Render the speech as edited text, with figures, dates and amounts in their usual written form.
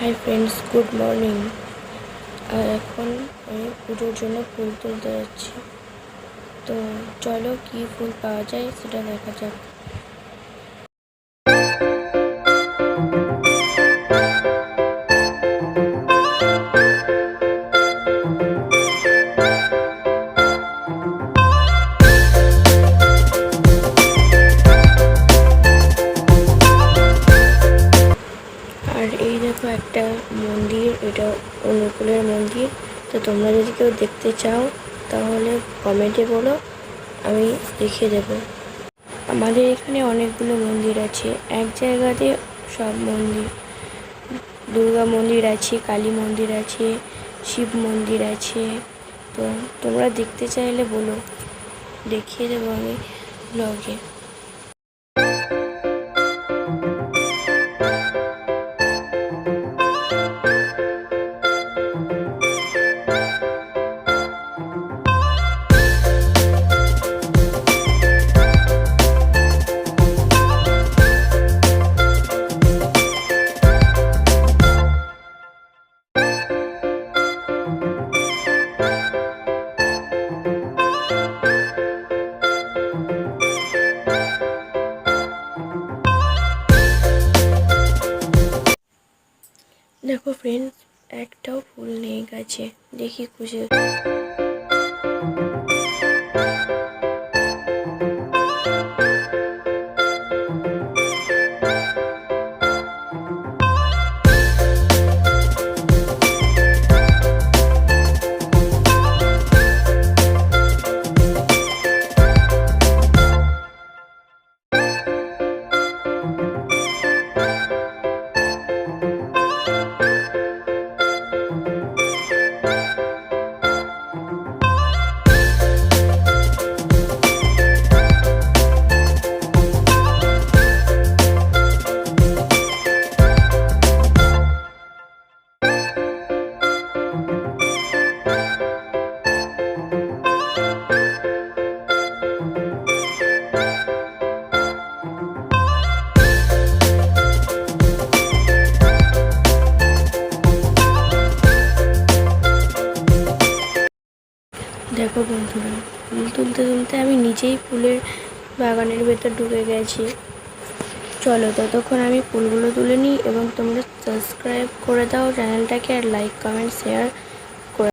High friends, good morning. আর এখন আমি পুজোর জন্য ফুল তুলতে যাচ্ছি। তো চলো কি ফুল পাওয়া যায় সেটা দেখা যাক। আর এই দেখো একটা মন্দির, এটা অনুকূলের মন্দির। তো তোমরা যদি কেউ দেখতে চাও তাহলে কমেন্টে বলো, আমি দেখিয়ে দেব। আমাদের এখানে অনেকগুলো মন্দির আছে, এক জায়গাতে সব মন্দির। দুর্গা মন্দির আছে, কালী মন্দির আছে, শিব মন্দির আছে। তো তোমরা দেখতে চাইলে বলো, দেখিয়ে দেবো আমি ব্লগে। দেখো ফ্রেন্ডস, একটাও ফুল নেই গাছে, দেখি খুঁজে। দেখো বন্ধুরা, ফুল তুলতে তুলতে আমি নিজেই ফুলের বাগানের ভেতর ঢুকে গেছি। চলো ততক্ষণ আমি ফুলগুলো তুলে নিই, এবং তোমরা সাবস্ক্রাইব করে দাও চ্যানেলটাকে, আর লাইক কমেন্ট শেয়ার